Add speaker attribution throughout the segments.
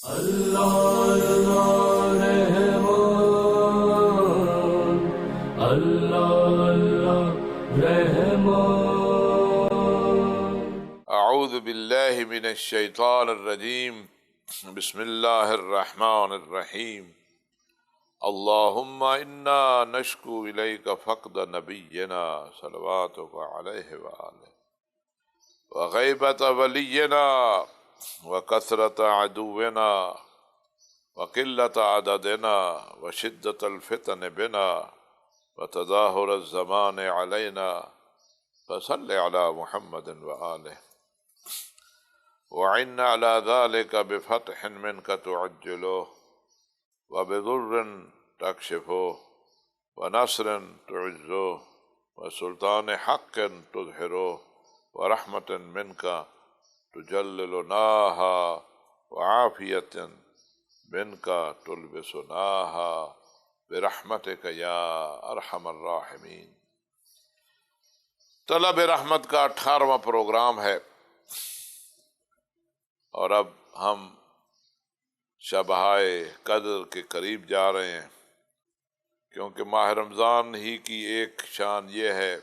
Speaker 1: اللہ اللہ رحمان، اللہ اللہ رحمان۔
Speaker 2: اعوذ باللہ من الشیطان الرجیم، بسم اللہ الرحمن الرحیم۔ اللہم انا نشکو الیک فقد نبینا صلواتک علیہ وآلہ، وغیبت ولینا، وکثرت عدونا، وقلت عددنا، وشدت الفتن بنا، وتظاہر الزمان علینا، فصل علی محمد وآلہ، وعن على ذلك بفتح منك تعجله، وبضر تكشفه، ونصر تعزه، وسلطان حق تظهره، ورحمة منك تجللناها، وعافية منك تلبسناها، برحمتك يا ارحم الراحمين۔ طلب رحمت کا 18واں پروگرام ہے، اور اب ہم شبہائے قدر کے قریب جا رہے ہیں، کیونکہ ماہ رمضان ہی کی ایک شان یہ ہے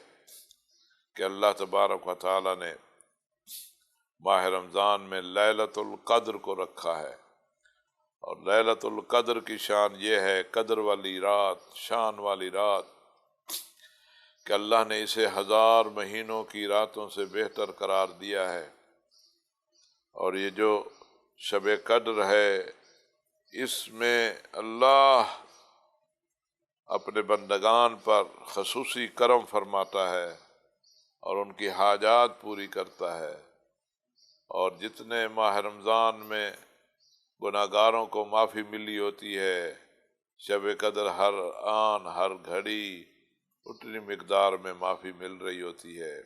Speaker 2: کہ اللہ تبارک و تعالی نے ماہ رمضان میں لیلۃ القدر کو رکھا ہے، اور لیلۃ القدر کی شان یہ ہے، قدر والی رات، شان والی رات، کہ اللہ نے اسے 1000 مہینوں کی راتوں سے بہتر قرار دیا ہے۔ اور یہ جو شب قدر ہے، اس میں اللہ اپنے بندگان پر خصوصی کرم فرماتا ہے اور ان کی حاجات پوری کرتا ہے، اور جتنے ماہ رمضان میں گناہگاروں کو معافی ملی ہوتی ہے، شب قدر ہر آن ہر گھڑی اتنی مقدار میں معافی مل رہی ہوتی ہے۔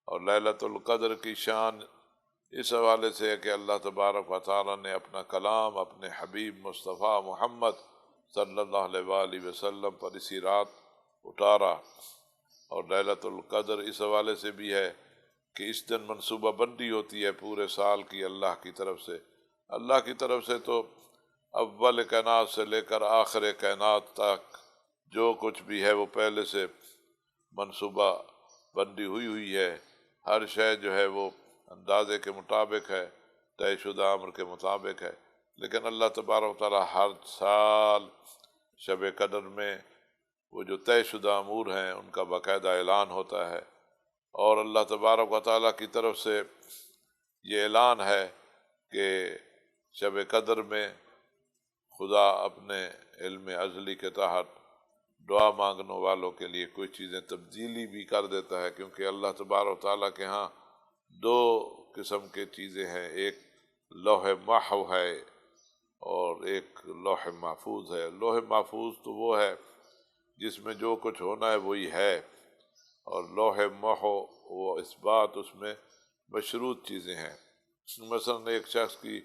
Speaker 2: اور لیلۃ القدر کی شان اس حوالے سے ہے کہ اللہ تبارک و تعالی نے اپنا کلام اپنے حبیب مصطفیٰ محمد صلی اللہ علیہ وآلہ وسلم پر اسی رات اتارا۔ اور لیلۃ القدر اس حوالے سے بھی ہے کہ اس دن منصوبہ بندی ہوتی ہے پورے سال کی اللہ کی طرف سے۔ اللہ کی طرف سے تو اول کائنات سے لے کر آخر کائنات تک جو کچھ بھی ہے وہ پہلے سے منصوبہ بندی ہوئی ہے، ہر شے جو ہے وہ اندازے کے مطابق ہے، طے شدہ امر کے مطابق ہے، لیکن اللہ تبارک و تعالی ہر سال شب قدر میں وہ جو طے شدہ امور ہیں ان کا باقاعدہ اعلان ہوتا ہے، اور اللہ تبارک و تعالی کی طرف سے یہ اعلان ہے کہ شب قدر میں خدا اپنے علم ازلی کے تحت دعا مانگنے والوں کے لیے کوئی چیزیں تبدیلی بھی کر دیتا ہے، کیونکہ اللہ تبارک و تعالیٰ کے ہاں 2 قسم کی چیزیں ہیں، ایک لوح محو ہے اور ایک لوح محفوظ ہے۔ لوح محفوظ تو وہ ہے جس میں جو کچھ ہونا ہے وہی ہے، اور لوح محو وہ اثبات، اس میں مشروط چیزیں ہیں۔ مثلا ایک شخص کی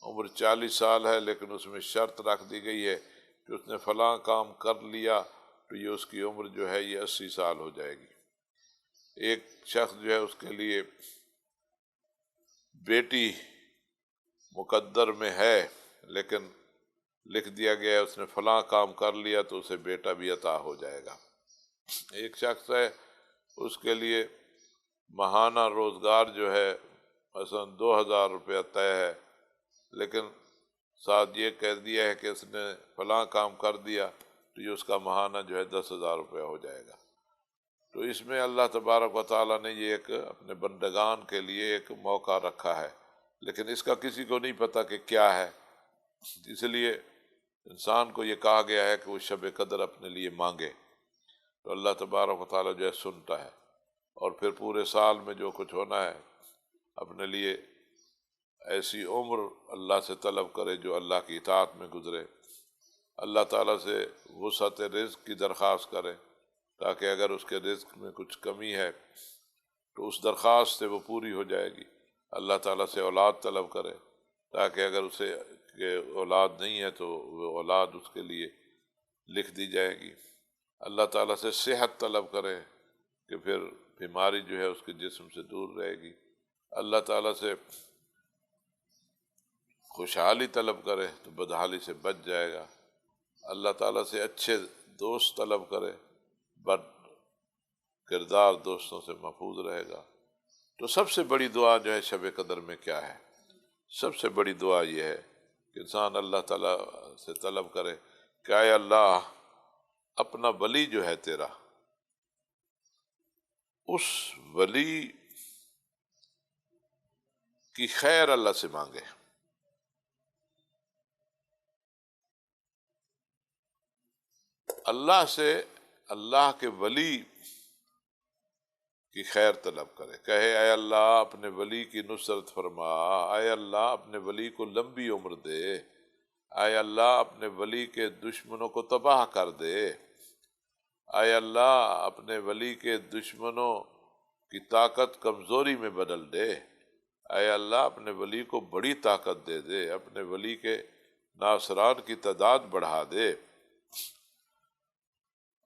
Speaker 2: عمر 40 سال ہے، لیکن اس میں شرط رکھ دی گئی ہے کہ اس نے فلاں کام کر لیا تو یہ اس کی عمر جو ہے یہ 80 سال ہو جائے گی۔ ایک شخص جو ہے اس کے لیے بیٹی مقدر میں ہے، لیکن لکھ دیا گیا ہے اس نے فلاں کام کر لیا تو اسے بیٹا بھی عطا ہو جائے گا۔ ایک شخص ہے اس کے لیے ماہانہ روزگار جو ہے مثلا 2000 روپیہ طے ہے، لیکن ساتھ یہ کہہ دیا ہے کہ اس نے فلاں کام کر دیا تو یہ اس کا ماہانہ جو ہے 10,000 روپیہ ہو جائے گا۔ تو اس میں اللہ تبارک و تعالیٰ نے یہ ایک اپنے بندگان کے لیے ایک موقع رکھا ہے، لیکن اس کا کسی کو نہیں پتہ کہ کیا ہے، اس لیے انسان کو یہ کہا گیا ہے کہ وہ شب قدر اپنے لیے مانگے، تو اللہ تبارک و تعالیٰ جو ہے سنتا ہے، اور پھر پورے سال میں جو کچھ ہونا ہے اپنے لیے ایسی عمر اللہ سے طلب کرے جو اللہ کی اطاعت میں گزرے، اللہ تعالیٰ سے وسعت رزق کی درخواست کرے تاکہ اگر اس کے رزق میں کچھ کمی ہے تو اس درخواست سے وہ پوری ہو جائے گی۔ اللہ تعالیٰ سے اولاد طلب کرے تاکہ اگر اسے کہ اولاد نہیں ہے تو وہ اولاد اس کے لیے لکھ دی جائے گی۔ اللہ تعالیٰ سے صحت طلب کرے کہ پھر بیماری جو ہے اس کے جسم سے دور رہے گی۔ اللہ تعالیٰ سے خوشحالی طلب کرے تو بدحالی سے بچ جائے گا، اللہ تعالیٰ سے اچھے دوست طلب کرے بد کردار دوستوں سے محفوظ رہے گا۔ تو سب سے بڑی دعا جو ہے شب قدر میں کیا ہے؟ سب سے بڑی دعا یہ ہے کہ انسان اللہ تعالیٰ سے طلب کرے کہ اے اللہ، اپنا ولی جو ہے تیرا، اس ولی کی خیر اللہ سے مانگے۔ اللہ سے اللہ کے ولی کی خیر طلب کرے، کہے اے اللہ اپنے ولی کی نصرت فرما، اے اللہ اپنے ولی کو لمبی عمر دے، اے اللہ اپنے ولی کے دشمنوں کو تباہ کر دے، اے اللہ اپنے ولی کے دشمنوں کی طاقت کمزوری میں بدل دے، اے اللہ اپنے ولی کو بڑی طاقت دے دے، اپنے ولی کے ناصران کی تعداد بڑھا دے۔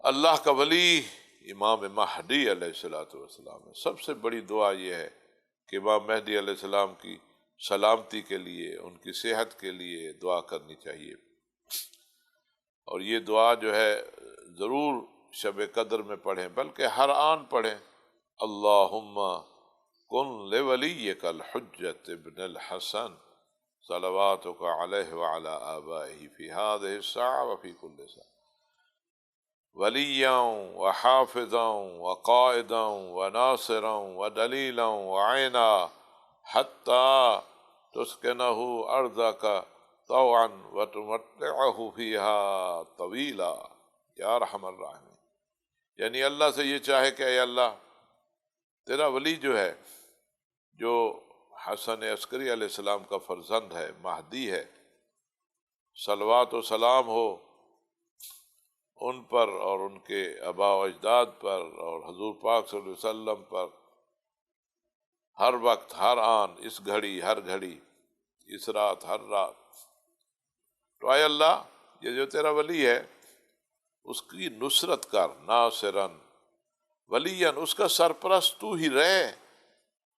Speaker 2: اللہ کا ولی امام مہدی علیہ السلام ہے۔ سب سے بڑی دعا یہ ہے کہ امام مہدی علیہ السلام کی سلامتی کے لیے، ان کی صحت کے لیے دعا کرنی چاہیے، اور یہ دعا جو ہے ضرور شب قدر میں پڑھیں، بلکہ ہر آن پڑھیں۔ اللہم کن لولیک الحجۃ ابن الحسن صلواتک علیہ وعلی آبائہ فی ہذہ الساعہ وفی کل ساعہ ولیاً وحافظاً وقائداً وناصراً ودلیلاً وعینا حتی تسکنہ ارضک طوعا وتمتعہ فیہا طویلا یا ارحم الراحمین۔ یعنی اللہ سے یہ چاہے کہ اے اللہ تیرا ولی جو ہے، جو حسن عسکری علیہ السلام کا فرزند ہے، مہدی ہے، صلوات و سلام ہو ان پر اور ان کے آباء و اجداد پر اور حضور پاک صلی اللہ علیہ وسلم پر، ہر وقت، ہر آن، اس گھڑی، ہر گھڑی، اس رات، ہر رات۔ تو اے اللہ یہ جو تیرا ولی ہے اس کی نصرت کر، ناصرن ولیاً، اس کا سرپرست تو ہی رہے،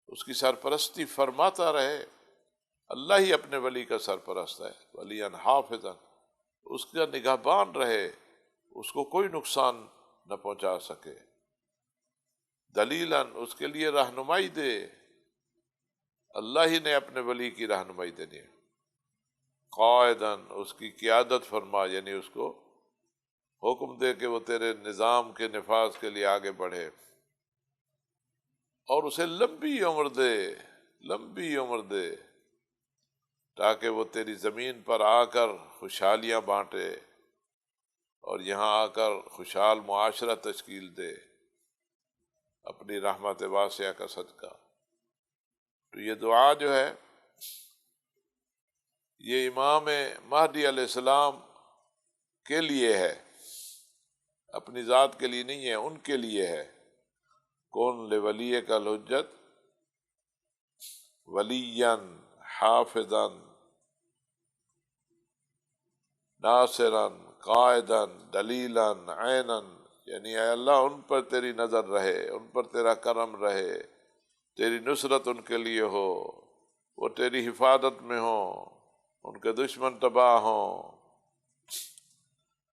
Speaker 2: اس کی سرپرستی فرماتا رہے۔ اللہ ہی اپنے ولی کا سرپرست ہے۔ ولیاً حافظاً، اس کا نگہبان رہے، اس کو کوئی نقصان نہ پہنچا سکے۔ دلیلاً، اس کے لیے رہنمائی دے، اللہ ہی نے اپنے ولی کی رہنمائی دینی ہے۔ قائداً، اس کی قیادت فرما، یعنی اس کو حکم دے کہ وہ تیرے نظام کے نفاذ کے لیے آگے بڑھے، اور اسے لمبی عمر دے، لمبی عمر دے، تاکہ وہ تیری زمین پر آ کر خوشحالیاں بانٹے اور یہاں آ کر خوشحال معاشرہ تشکیل دے اپنی رحمت واسعہ کا صدقہ۔ تو یہ دعا جو ہے یہ امام مہدی علیہ السلام کے لیے ہے، اپنی ذات کے لیے نہیں ہے، ان کے لیے ہے۔ کون لولیک الحجت ولیاً حافظاً ناصراً قائداً دلیلاً عیناً، یعنی اے اللہ ان پر تیری نظر رہے، ان پر تیرا کرم رہے، تیری نصرت ان کے لیے ہو، وہ تیری حفاظت میں ہوں، ان کے دشمن تباہ ہوں،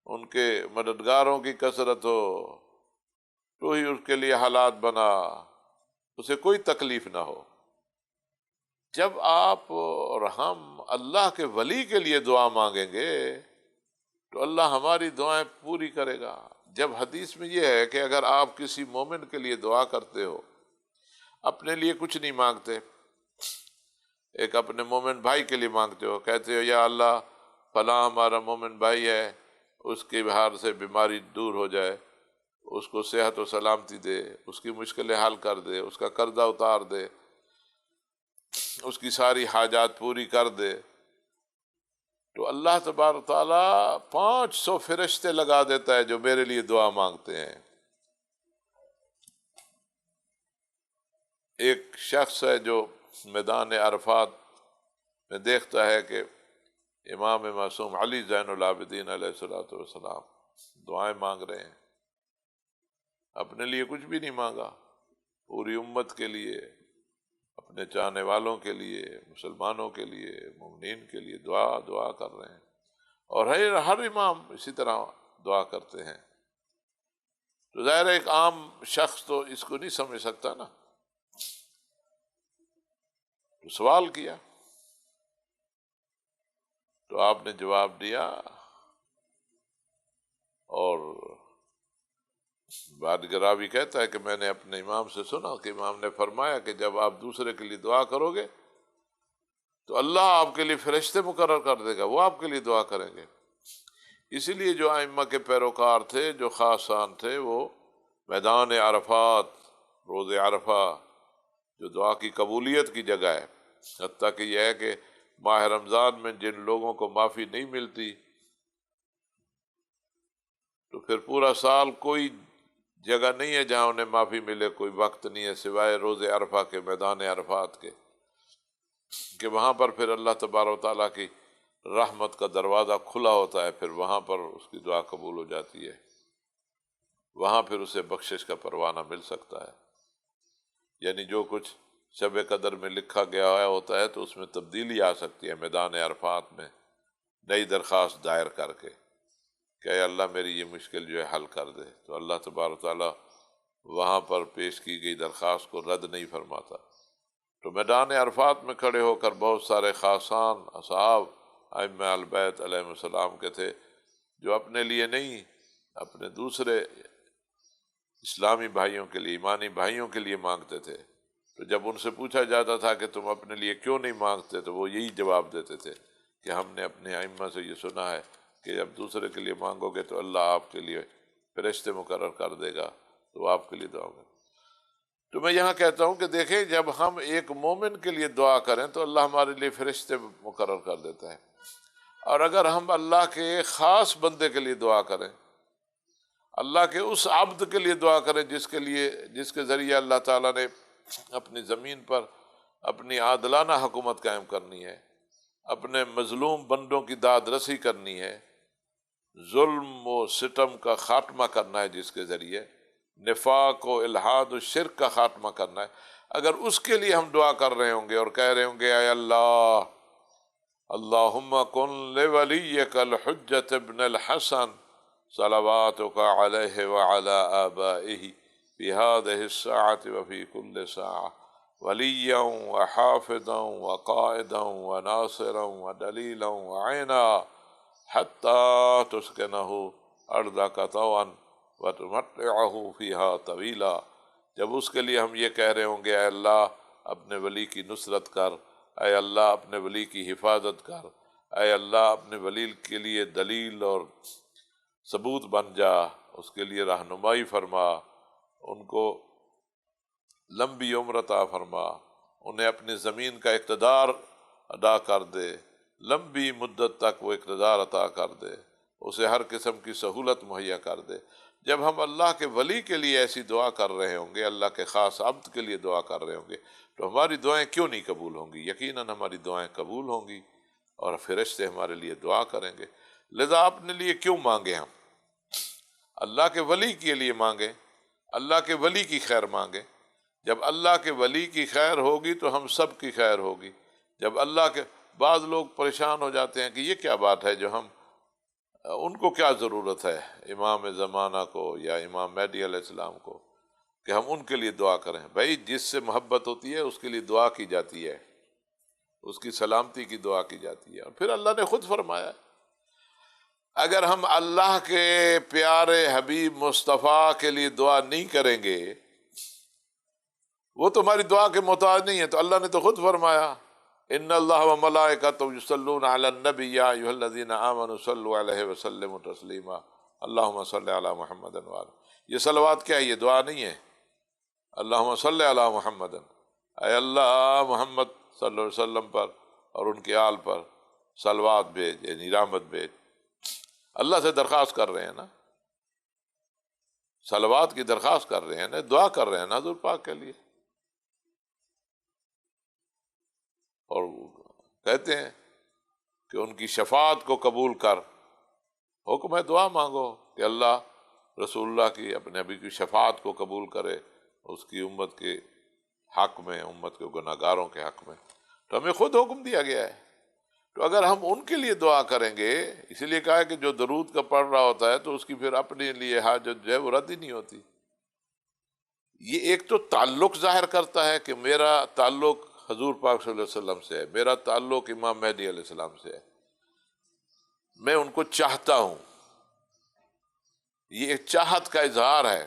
Speaker 2: ان کے مددگاروں کی کثرت ہو، تو ہی اس کے لیے حالات بنا، اسے کوئی تکلیف نہ ہو۔ جب آپ اور ہم اللہ کے ولی کے لیے دعا مانگیں گے تو اللہ ہماری دعائیں پوری کرے گا۔ جب حدیث میں یہ ہے کہ اگر آپ کسی مومن کے لیے دعا کرتے ہو، اپنے لیے کچھ نہیں مانگتے، ایک اپنے مومن بھائی کے لیے مانگتے ہو، کہتے ہو یا اللہ فلاں ہمارا مومن بھائی ہے، اس کے بہار سے بیماری دور ہو جائے، اس کو صحت و سلامتی دے، اس کی مشکلیں حل کر دے، اس کا قرضہ اتار دے، اس کی ساری حاجات پوری کر دے، تو اللہ تبارک و تعالیٰ 500 فرشتے لگا دیتا ہے جو میرے لیے دعا مانگتے ہیں۔ ایک شخص ہے جو میدان عرفات میں دیکھتا ہے کہ امام معصوم علی زین العابدین علیہ السلام دعائیں مانگ رہے ہیں، اپنے لیے کچھ بھی نہیں مانگا، پوری امت کے لیے اپنے چاہنے والوں کے لیے، مسلمانوں کے لیے، مومنین کے لیے دعا کر رہے ہیں، اور ہر امام اسی طرح دعا کرتے ہیں۔ تو ظاہر ہے ایک عام شخص تو اس کو نہیں سمجھ سکتا نا، تو سوال کیا تو آپ نے جواب دیا، اور بعد راوی کہتا ہے کہ میں نے اپنے امام سے سنا کہ امام نے فرمایا کہ جب آپ دوسرے کے لیے دعا کرو گے تو اللہ آپ کے لیے فرشتے مقرر کر دے گا، وہ آپ کے لیے دعا کریں گے۔ اسی لیے جو ائمہ کے پیروکار تھے، جو خاصان تھے، وہ میدان عرفات، روز عرفہ جو دعا کی قبولیت کی جگہ ہے، حتیٰ کہ یہ ہے کہ ماہ رمضان میں جن لوگوں کو معافی نہیں ملتی تو پھر پورا سال کوئی جگہ نہیں ہے جہاں انہیں معافی ملے، کوئی وقت نہیں ہے سوائے روز عرفہ کے، میدان عرفات کے، کہ وہاں پر پھر اللہ تبارک و تعالیٰ کی رحمت کا دروازہ کھلا ہوتا ہے، پھر وہاں پر اس کی دعا قبول ہو جاتی ہے، وہاں پھر اسے بخشش کا پروانہ مل سکتا ہے۔ یعنی جو کچھ شب قدر میں لکھا گیا ہوتا ہے تو اس میں تبدیلی آ سکتی ہے میدان عرفات میں، نئی درخواست دائر کر کے کہ اے اللہ میری یہ مشکل جو ہے حل کر دے، تو اللہ تبارک و تعالیٰ وہاں پر پیش کی گئی درخواست کو رد نہیں فرماتا۔ تو میدان عرفات میں کھڑے ہو کر بہت سارے خاصان، اصحاب، ائمہ اہل بیت علیہ السلام کے تھے، جو اپنے لیے نہیں، اپنے دوسرے اسلامی بھائیوں کے لیے، ایمانی بھائیوں کے لیے مانگتے تھے۔ تو جب ان سے پوچھا جاتا تھا کہ تم اپنے لیے کیوں نہیں مانگتے، تو وہ یہی جواب دیتے تھے کہ ہم نے اپنے ائمہ سے یہ سنا ہے کہ جب دوسرے کے لیے مانگو گے تو اللہ آپ کے لیے فرشتے مقرر کر دے گا، تو وہ آپ کے لیے دعا کریں۔ تو میں یہاں کہتا ہوں کہ دیکھیں، جب ہم ایک مومن کے لیے دعا کریں تو اللہ ہمارے لیے فرشتے مقرر کر دیتا ہے، اور اگر ہم اللہ کے خاص بندے کے لیے دعا کریں، اللہ کے اس عبد کے لیے دعا کریں جس کے ذریعے اللہ تعالیٰ نے اپنی زمین پر اپنی عادلانہ حکومت قائم کرنی ہے، اپنے مظلوم بندوں کی داد رسی کرنی ہے، ظلم و ستم کا خاتمہ کرنا ہے، جس کے ذریعے نفاق و الحاد و شرک کا خاتمہ کرنا ہے، اگر اس کے لیے ہم دعا کر رہے ہوں گے اور کہہ رہے ہوں گے اے اللہ اللہم کن لولیک الحجۃ ابن الحسن صلواتک علیہ وعلی آبائہ فی ہذہ الساعۃ وفی کل ساعۃ ولیا وحافظا وقائدا وناصرا ودلیلا وعینا حتی تسکنہ ارضک طوعا وتمتعہ فیہا طویلا۔ جب اس کے لیے ہم یہ کہہ رہے ہوں گے اے اللہ اپنے ولی کی نصرت کر، اے اللہ اپنے ولی کی حفاظت کر، اے اللہ اپنے ولی کے لیے دلیل اور ثبوت بن جا، اس کے لیے رہنمائی فرما، ان کو لمبی عمر عطا فرما، انہیں اپنی زمین کا اقتدار ادا کر دے، لمبی مدت تک وہ اقتدار عطا کر دے، اسے ہر قسم کی سہولت مہیا کر دے۔ جب ہم اللہ کے ولی کے لیے ایسی دعا کر رہے ہوں گے، اللہ کے خاص عبد کے لیے دعا کر رہے ہوں گے، تو ہماری دعائیں کیوں نہیں قبول ہوں گی؟ یقیناً ہماری دعائیں قبول ہوں گی، اور فرشتے ہمارے لیے دعا کریں گے۔ لذا اپنے لیے کیوں مانگیں؟ ہم اللہ کے ولی کے لیے مانگیں، اللہ کے ولی کی خیر مانگیں۔ جب اللہ کے ولی کی خیر ہوگی تو ہم سب کی خیر ہوگی۔ جب اللہ کے بعض لوگ پریشان ہو جاتے ہیں کہ یہ کیا بات ہے، جو ہم ان کو کیا ضرورت ہے امام زمانہ کو یا امام مہدی علیہ السلام کو کہ ہم ان کے لیے دعا کریں؟ بھائی جس سے محبت ہوتی ہے اس کے لیے دعا کی جاتی ہے، اس کی سلامتی کی دعا کی جاتی ہے۔ اور پھر اللہ نے خود فرمایا اگر ہم اللہ کے پیارے حبیب مصطفیٰ کے لیے دعا نہیں کریں گے، وہ تمہاری دعا کے محتاج نہیں ہے، تو اللہ نے تو خود فرمایا ان اللہ وملائکتہ یصلون علی النبی یا ایھا الذین آمنوا صلوا علیہ وسلموا تسلیما اللہم صل علی محمد وآلہ۔ یہ صلوات کیا ہے؟ یہ دعا نہیں ہے۔ اللہم صل علی محمد، اے اللہ محمد صلی اللہ علیہ وسلم پر اور ان کے آل پر صلوات بھیج، یعنی رحمت بھیج۔ اللہ سے درخواست کر رہے ہیں نا، صلوات کی درخواست کر رہے ہیں نا، دعا کر رہے ہیں نا حضور پاک کے لیے، اور کہتے ہیں کہ ان کی شفاعت کو قبول کر، حکم ہے دعا مانگو کہ اللہ رسول اللہ کی، اپنے نبی کی شفاعت کو قبول کرے، اس کی امت کے حق میں، امت کے گناہگاروں کے حق میں، تو ہمیں خود حکم دیا گیا ہے۔ تو اگر ہم ان کے لیے دعا کریں گے، اسی لیے کہا ہے کہ جو درود کا پڑھ رہا ہوتا ہے تو اس کی پھر اپنے لیے حاجت جو ہے وہ رد ہی نہیں ہوتی۔ یہ ایک تو تعلق ظاہر کرتا ہے کہ میرا تعلق حضور پاک صلی اللہ علیہ وسلم سے ہے، میرا تعلق امام مہدی علیہ السلام سے ہے، میں ان کو چاہتا ہوں، یہ ایک چاہت کا اظہار ہے۔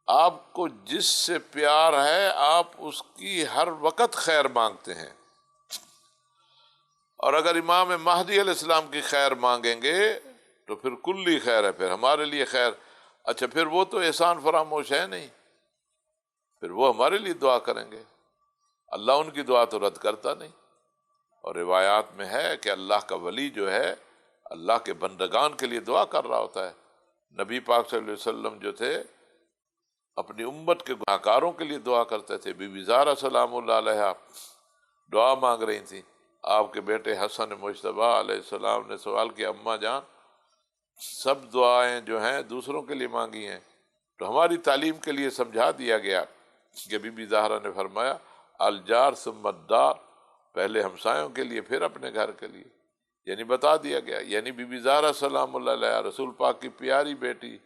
Speaker 2: آپ کو جس سے پیار ہے آپ اس کی ہر وقت خیر مانگتے ہیں، اور اگر امام مہدی علیہ السلام کی خیر مانگیں گے تو پھر کلی خیر ہے، پھر ہمارے لیے خیر۔ اچھا پھر وہ تو احسان فراموش ہے نہیں، پھر وہ ہمارے لیے دعا کریں گے، اللہ ان کی دعا تو رد کرتا نہیں۔ اور روایات میں ہے کہ اللہ کا ولی جو ہے اللہ کے بندگان کے لیے دعا کر رہا ہوتا ہے۔ نبی پاک صلی اللہ علیہ وسلم جو تھے اپنی امت کے گناہگاروں کے لیے دعا کرتے تھے۔ بی بی زہرا سلام اللہ علیہا دعا مانگ رہی تھیں، آپ کے بیٹے حسن مجتبیٰ علیہ السلام نے سوال کیا، اماں جان سب دعائیں جو ہیں دوسروں کے لیے مانگی ہیں، تو ہماری تعلیم کے لیے سمجھا دیا گیا کہ بی بی زہرا نے فرمایا الجار ثم الدار، پہلے ہمسایوں کے لیے پھر اپنے گھر کے لیے، یعنی بتا دیا گیا، یعنی بی بی زہرا سلام اللہ علیہا رسول پاک کی پیاری بیٹی،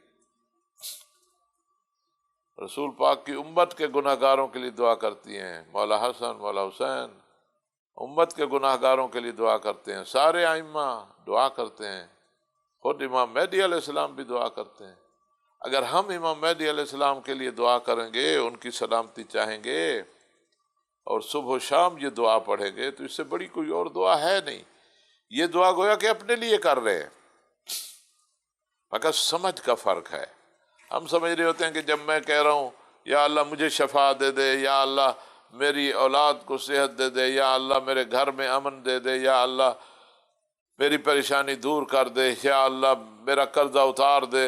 Speaker 2: رسول پاک کی امت کے گناہگاروں کے لیے دعا کرتی ہیں۔ مولا حسن، مولا حسین امت کے گناہگاروں کے لیے دعا کرتے ہیں، سارے ائمہ دعا کرتے ہیں، خود امام مہدی علیہ السلام بھی دعا کرتے ہیں۔ اگر ہم امام مہدی علیہ السلام کے لیے دعا کریں گے، ان کی سلامتی چاہیں گے اور صبح و شام یہ دعا پڑھیں گے تو اس سے بڑی کوئی اور دعا ہے نہیں۔ یہ دعا گویا کہ اپنے لیے کر رہے ہیں، مگر سمجھ کا فرق ہے۔ ہم سمجھ رہے ہوتے ہیں کہ جب میں کہہ رہا ہوں یا اللہ مجھے شفا دے دے، یا اللہ میری اولاد کو صحت دے دے، یا اللہ میرے گھر میں امن دے دے، یا اللہ میری پریشانی دور کر دے، یا اللہ میرا قرضہ اتار دے،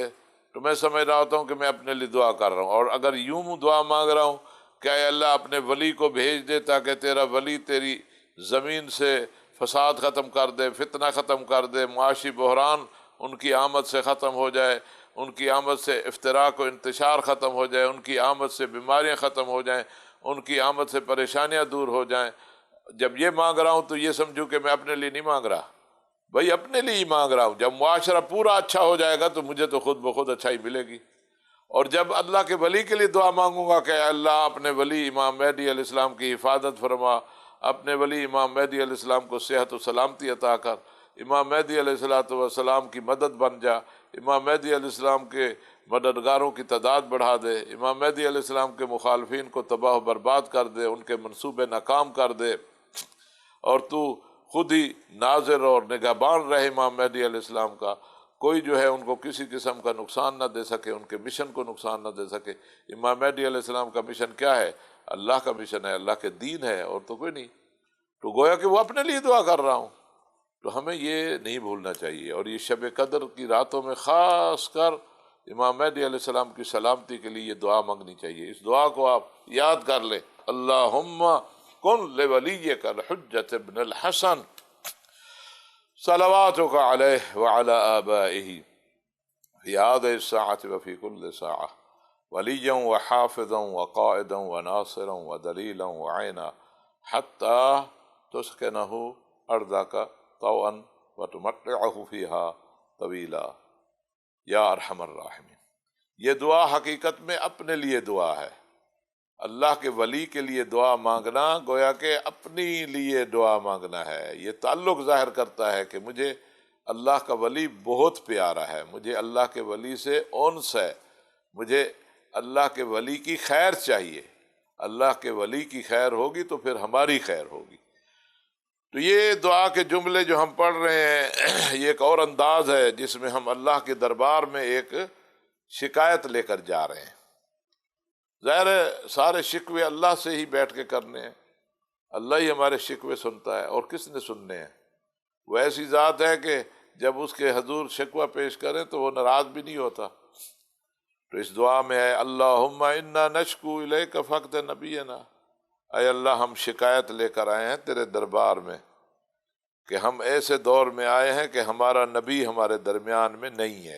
Speaker 2: تو میں سمجھ رہا ہوتا ہوں کہ میں اپنے لیے دعا کر رہا ہوں۔ اور اگر یوں دعا مانگ رہا ہوں کہ اے اللہ اپنے ولی کو بھیج دے تاکہ تیرا ولی تیری زمین سے فساد ختم کر دے، فتنہ ختم کر دے، معاشی بحران ان کی آمد سے ختم ہو جائے، ان کی آمد سے افتراق و انتشار ختم ہو جائے، ان کی آمد سے بیماریاں ختم ہو جائیں، ان کی آمد سے پریشانیاں دور ہو جائیں، جب یہ مانگ رہا ہوں تو یہ سمجھو کہ میں اپنے لیے نہیں مانگ رہا، بھائی اپنے لیے ہی مانگ رہا ہوں۔ جب معاشرہ پورا اچھا ہو جائے گا تو مجھے تو خود بخود اچھائی ملے گی۔ اور جب اللہ کے ولی کے لیے دعا مانگوں گا کہ اے اللہ اپنے ولی امام مہدی علیہ السلام کی حفاظت فرما، اپنے ولی امام مہدی علیہ السلام کو صحت و سلامتی عطا کر، امام مہدی علیہ السلام کی مدد بن جا، امام مہدی علیہ السلام کے مددگاروں کی تعداد بڑھا دے، امام مہدی علیہ السلام کے مخالفین کو تباہ و برباد کر دے، ان کے منصوبے ناکام کر دے، اور تو خود ہی ناظر اور نگہبان رہے امام مہدی علیہ السلام کا، کوئی جو ہے ان کو کسی قسم کا نقصان نہ دے سکے، ان کے مشن کو نقصان نہ دے سکے۔ امام مہدی علیہ السلام کا مشن کیا ہے؟ اللہ کا مشن ہے، اللہ کے دین ہے، اور تو کوئی نہیں۔ تو گویا کہ وہ اپنے لیے دعا کر رہا ہوں، تو ہمیں یہ نہیں بھولنا چاہیے۔ اور یہ شب قدر کی راتوں میں خاص کر امام مہدی علیہ السلام کی سلامتی کے لیے یہ دعا مانگنی چاہیے۔ اس دعا کو آپ یاد کر لیں، اللہم کن لولیک الحجۃ ابن الحسن صلواتک علیہ وعلی آبائہ فی هذه الساعة وفی کل ساعة ولیا وحافظا وقائدا وناصرا ودلیلا وعینا حتی تسکنہ ارضک طوعا وتمتعہ فیہا طویلا یا ارحم الراحمین۔ یہ دعا حقیقت میں اپنے لیے دعا ہے۔ اللہ کے ولی کے لیے دعا مانگنا گویا کہ اپنی لیے دعا مانگنا ہے۔ یہ تعلق ظاہر کرتا ہے کہ مجھے اللہ کا ولی بہت پیارا ہے، مجھے اللہ کے ولی سے انس ہے، مجھے اللہ کے ولی کی خیر چاہیے۔ اللہ کے ولی کی خیر ہوگی تو پھر ہماری خیر ہوگی۔ تو یہ دعا کے جملے جو ہم پڑھ رہے ہیں یہ ایک اور انداز ہے جس میں ہم اللہ کے دربار میں ایک شکایت لے کر جا رہے ہیں۔ ظاہر ہے سارے شکوے اللہ سے ہی بیٹھ کے کرنے ہیں، اللہ ہی ہمارے شکوے سنتا ہے، اور کس نے سننے ہیں؟ وہ ایسی ذات ہے کہ جب اس کے حضور شکوہ پیش کریں تو وہ ناراض بھی نہیں ہوتا۔ تو اس دعا میں ہے اللہم انا نشکو الیک فقد نبینا، اے اللہ ہم شکایت لے کر آئے ہیں تیرے دربار میں کہ ہم ایسے دور میں آئے ہیں کہ ہمارا نبی ہمارے درمیان میں نہیں ہے،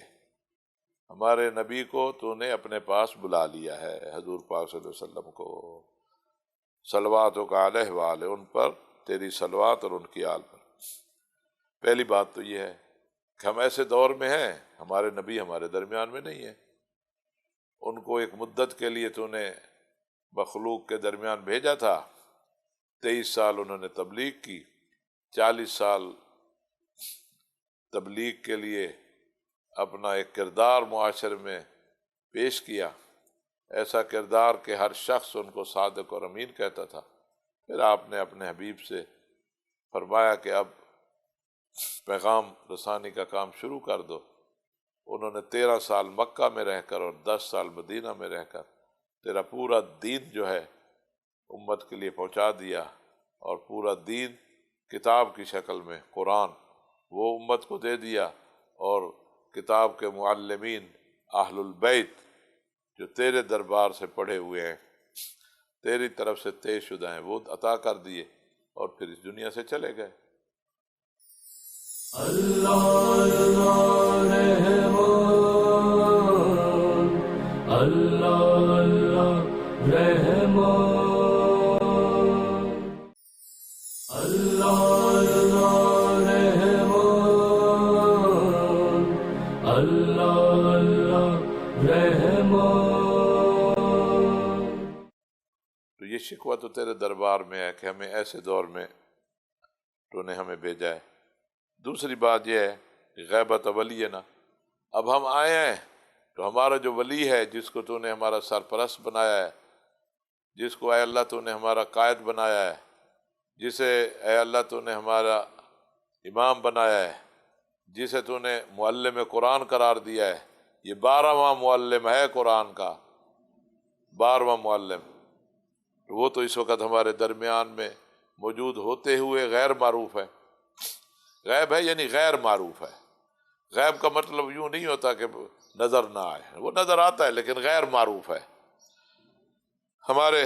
Speaker 2: ہمارے نبی کو تو نے اپنے پاس بلا لیا ہے، حضور پاک صلی اللہ علیہ وسلم کو، صلواتک علیہ وآلہ، ان پر تیری صلوات اور ان کی آل پر۔ پہلی بات تو یہ ہے کہ ہم ایسے دور میں ہیں، ہمارے نبی ہمارے درمیان میں نہیں ہیں، ان کو ایک مدت کے لیے تو نے مخلوق کے درمیان بھیجا تھا، 23 سال انہوں نے تبلیغ کی، 40 سال تبلیغ کے لیے اپنا ایک کردار معاشرے میں پیش کیا، ایسا کردار کہ ہر شخص ان کو صادق اور امین کہتا تھا۔ پھر آپ نے اپنے حبیب سے فرمایا کہ اب پیغام رسانی کا کام شروع کر دو۔ انہوں نے 13 سال مکہ میں رہ کر اور 10 سال مدینہ میں رہ کر تیرا پورا دین جو ہے امت کے لیے پہنچا دیا، اور پورا دین کتاب کی شکل میں قرآن وہ امت کو دے دیا، اور کتاب کے معلمین اہل البیت جو تیرے دربار سے پڑھے ہوئے ہیں، تیری طرف سے طے شدہ ہیں، وہ عطا کر دیے، اور پھر اس دنیا سے چلے گئے۔
Speaker 1: اللہ اللہ رحمان، اللہ اللہ رحمان، اللہ اللہ رحمان، اللہ اللہ رحمان۔
Speaker 2: تو یہ شکوہ تو تیرے دربار میں ہے کہ ہمیں ایسے دور میں تو نے ہمیں بھیجا ہے۔ دوسری بات یہ ہے کہ غیبت ولینا، اب ہم آئے ہیں تو ہمارا جو ولی ہے، جس کو تو نے ہمارا سرپرست بنایا ہے، جس کو اے اللہ تو نے ہمارا قائد بنایا ہے، جسے اے اللہ تو نے ہمارا امام بنایا ہے، جسے تو نے معلم قرآن قرار دیا ہے، یہ 12واں معلم ہے قرآن کا، 12واں معلم، وہ تو اس وقت ہمارے درمیان میں موجود ہوتے ہوئے غیر معروف ہے۔ غیب ہے یعنی غیر معروف ہے۔ غیب کا مطلب یوں نہیں ہوتا کہ نظر نہ آئے، وہ نظر آتا ہے لیکن غیر معروف ہے۔ ہمارے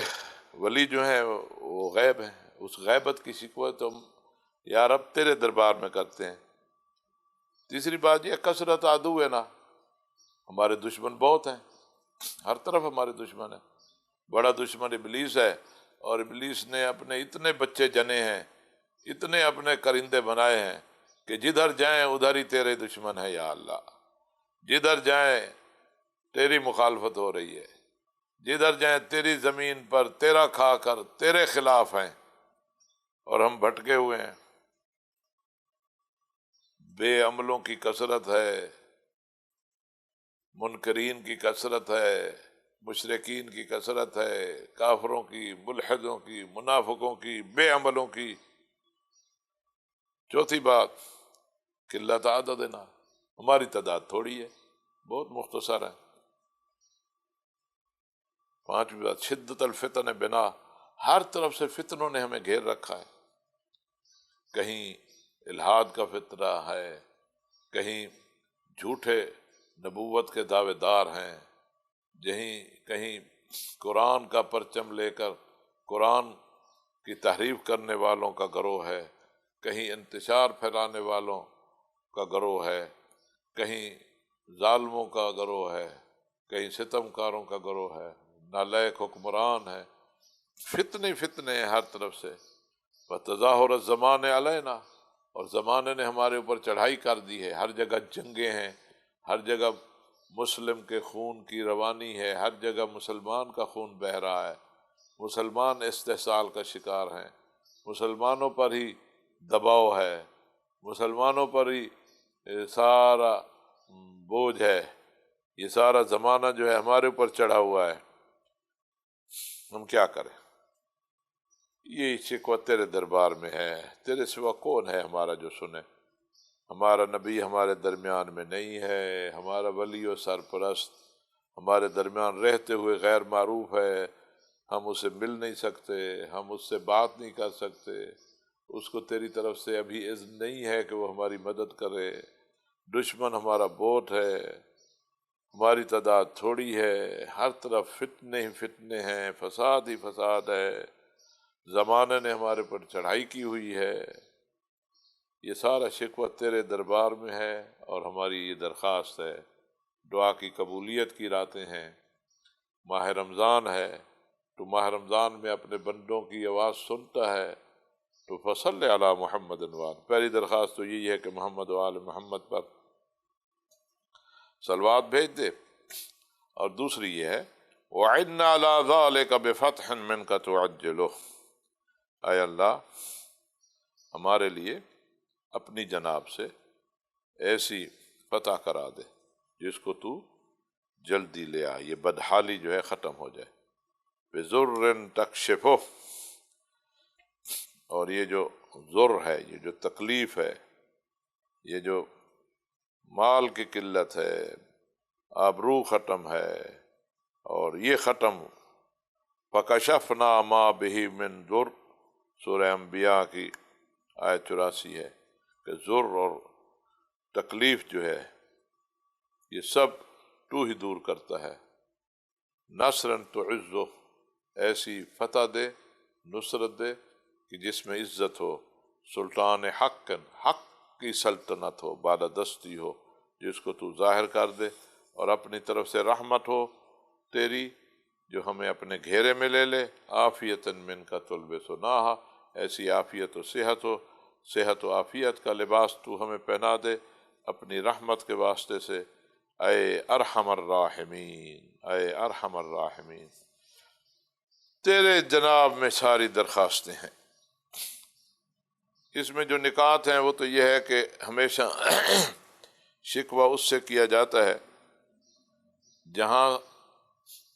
Speaker 2: ولی جو ہیں وہ غیب ہیں، اس غیبت کی شکوہ تو ہم یا رب تیرے دربار میں کرتے ہیں۔ تیسری بات یہ کثرت عدو ہے نا، ہمارے دشمن بہت ہیں، ہر طرف ہمارے دشمن ہیں۔ بڑا دشمن ابلیس ہے، اور ابلیس نے اپنے اتنے بچے جنے ہیں، اتنے اپنے کرندے بنائے ہیں کہ جدھر جائیں ادھر ہی تیرے دشمن ہے یا اللہ، جدھر جائیں تیری مخالفت ہو رہی ہے، جدھر جائیں تیری زمین پر تیرا کھا کر تیرے خلاف ہیں، اور ہم بھٹکے ہوئے ہیں۔ بے عملوں کی کثرت ہے، منکرین کی کثرت ہے، مشرکین کی کثرت ہے، کافروں کی، ملحدوں کی، منافقوں کی، بے عملوں کی۔ چوتھی بات قلت عددنا، ہماری تعداد تھوڑی ہے، بہت مختصر ہے۔ پانچویں بات شدت الفتن بنا، ہر طرف سے فتنوں نے ہمیں گھیر رکھا ہے، کہیں الحاد کا فتنہ ہے، کہیں جھوٹے نبوت کے دعوے دار ہیں، کہیں قرآن کا پرچم لے کر قرآن کی تحریف کرنے والوں کا گروہ ہے، کہیں انتشار پھیلانے والوں کا گروہ ہے، کہیں ظالموں کا گروہ ہے، کہیں ستم کاروں کا گروہ ہے، نالائق حکمران ہے، فتنے فتنے ہیں ہر طرف سے۔ وتظاہر الزمان علینا، اور زمانے نے ہمارے اوپر چڑھائی کر دی ہے، ہر جگہ جنگیں ہیں، ہر جگہ مسلم کے خون کی روانی ہے، ہر جگہ مسلمان کا خون بہہ رہا ہے، مسلمان استحصال کا شکار ہیں، مسلمانوں پر ہی دباؤ ہے، مسلمانوں پر ہی سارا بوجھ ہے، یہ سارا زمانہ جو ہے ہمارے اوپر چڑھا ہوا ہے، ہم کیا کریں؟ یہ شکوہ تیرے دربار میں ہے، تیرے سوا کون ہے ہمارا جو سنے؟ ہمارا نبی ہمارے درمیان میں نہیں ہے، ہمارا ولی و سرپرست ہمارے درمیان رہتے ہوئے غیر معروف ہے، ہم اسے مل نہیں سکتے، ہم اس سے بات نہیں کر سکتے، اس کو تیری طرف سے ابھی اذن نہیں ہے کہ وہ ہماری مدد کرے، دشمن ہمارا بہت ہے، ہماری تعداد تھوڑی ہے، ہر طرف فتنے ہی فتنے ہیں، فساد ہی فساد ہے، زمانے نے ہمارے پر چڑھائی کی ہوئی ہے۔ یہ سارا شکوہ تیرے دربار میں ہے، اور ہماری یہ درخواست ہے، دعا کی قبولیت کی راتیں ہیں، ماہ رمضان ہے، تو ماہ رمضان میں اپنے بندوں کی آواز سنتا ہے تو فصل علی محمد وآل، پہلی درخواست تو یہی ہے کہ محمد و آل محمد پر صلوات بھیج دے، اور دوسری یہ ہے وَعِنَّا عَلَىٰ ذَلِكَ بِفَتْحٍ مِّنْكَ تُعَجِّلُهُ، اے اللہ ہمارے لیے اپنی جناب سے ایسی فتح کرا دے جس کو تو جلدی لے آ، یہ بدحالی جو ہے ختم ہو جائے، بِذُرٍّ تَكْشِفُهُ، اور یہ جو ذر ہے، یہ جو تکلیف ہے، یہ جو مال کی قلت ہے، آبرو ختم ہے، اور یہ ختم فَكَشَفْنَا مَا بِهِ مِن ذُرٍّ، سورہ انبیاء کی آیت 84 ہے کہ ذر اور تکلیف جو ہے یہ سب تو ہی دور کرتا ہے، نصرًا تعزہ، ایسی فتح دے، نصرت دے کہ جس میں عزت ہو، سلطان حق کی سلطنت ہو، بالادستی ہو، جس کو تو ظاہر کر دے، اور اپنی طرف سے رحمت ہو تیری جو ہمیں اپنے گھیرے میں لے لے، عافیتاً منک تلبسناہا، ایسی عافیت و صحت ہو، صحت و عافیت کا لباس تو ہمیں پہنا دے اپنی رحمت کے واسطے سے، اے ارحم الراحمین، اے ارحم الراحمین۔ تیرے جناب میں ساری درخواستیں ہیں۔ اس میں جو نکات ہیں وہ تو یہ ہے کہ ہمیشہ شکوہ اس سے کیا جاتا ہے جہاں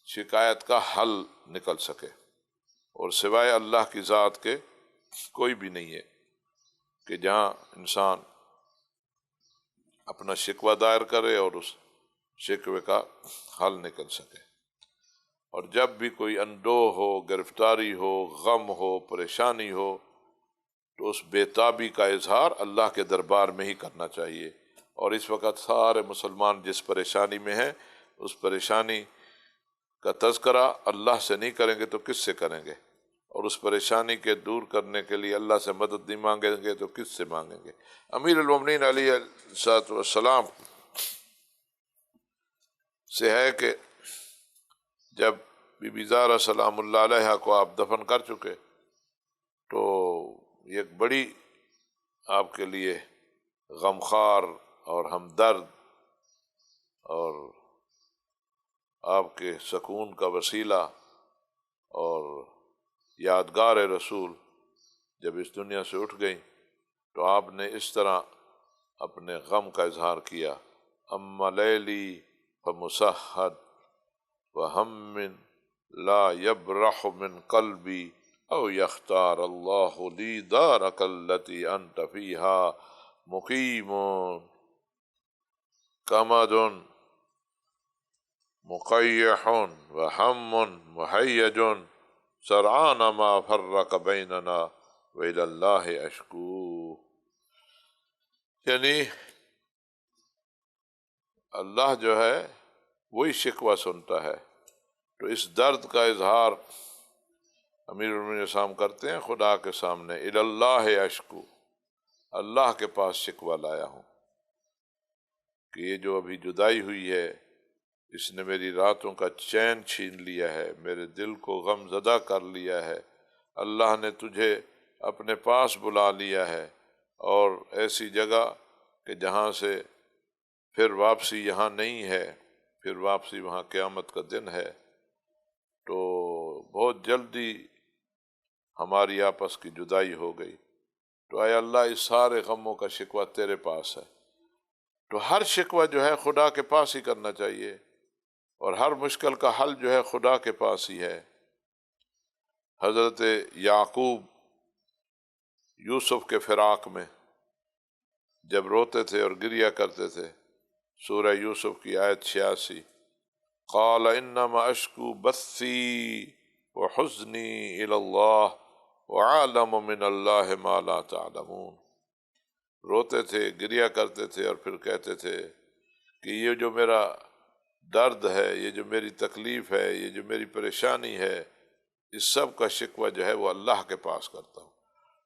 Speaker 2: شکایت کا حل نکل سکے، اور سوائے اللہ کی ذات کے کوئی بھی نہیں ہے کہ جہاں انسان اپنا شکوہ دائر کرے اور اس شکوے کا حل نکل سکے۔ اور جب بھی کوئی اندوہ ہو، گرفتاری ہو، غم ہو، پریشانی ہو، تو اس بے تابی کا اظہار اللہ کے دربار میں ہی کرنا چاہیے۔ اور اس وقت سارے مسلمان جس پریشانی میں ہیں، اس پریشانی کا تذکرہ اللہ سے نہیں کریں گے تو کس سے کریں گے؟ اور اس پریشانی کے دور کرنے کے لیے اللہ سے مدد نہیں مانگیں گے تو کس سے مانگیں گے؟ امیر المومنین علیہ السلام سے ہے کہ جب بی بی زہرا سلام اللہ علیہ کو آپ دفن کر چکے تو ایک بڑی آپ کے لیے غمخوار اور ہمدرد اور آپ کے سکون کا وسیلہ اور یادگار رسول جب اس دنیا سے اٹھ گئی تو آپ نے اس طرح اپنے غم کا اظہار کیا، اما لیلی فمسحد وہم لا یبرح من قلبی او یختار اللہ لی دارک التی انت فیہا مقیم کمد مقیح وہم مہیج سرعان ما فرق بیننا وإلی اللہ اشکو، یعنی اللہ جو ہے وہی شکوہ سنتا ہے۔ تو اس درد کا اظہار امیر المومنین السلام کرتے ہیں خدا کے سامنے، الی اللہ اشکو، اللہ کے پاس شکوہ لایا ہوں کہ یہ جو ابھی جدائی ہوئی ہے اس نے میری راتوں کا چین چھین لیا ہے، میرے دل کو غم زدہ کر لیا ہے۔ اللہ نے تجھے اپنے پاس بلا لیا ہے اور ایسی جگہ کہ جہاں سے پھر واپسی یہاں نہیں ہے، پھر واپسی وہاں قیامت کا دن ہے، تو بہت جلدی ہماری آپس کی جدائی ہو گئی، تو اے اللہ اس سارے غموں کا شکوہ تیرے پاس ہے۔ تو ہر شکوہ جو ہے خدا کے پاس ہی کرنا چاہیے، اور ہر مشکل کا حل جو ہے خدا کے پاس ہی ہے۔ حضرت یعقوب یوسف کے فراق میں جب روتے تھے اور گریہ کرتے تھے، سورہ یوسف کی آیت 86، قال انما اشکو بثی وحزنی الی اللہ وعالم من اللہ ما لا تعلمون، روتے تھے، گریہ کرتے تھے اور پھر کہتے تھے کہ یہ جو میرا درد ہے، یہ جو میری تکلیف ہے، یہ جو میری پریشانی ہے، اس سب کا شکوہ جو ہے وہ اللہ کے پاس کرتا ہوں۔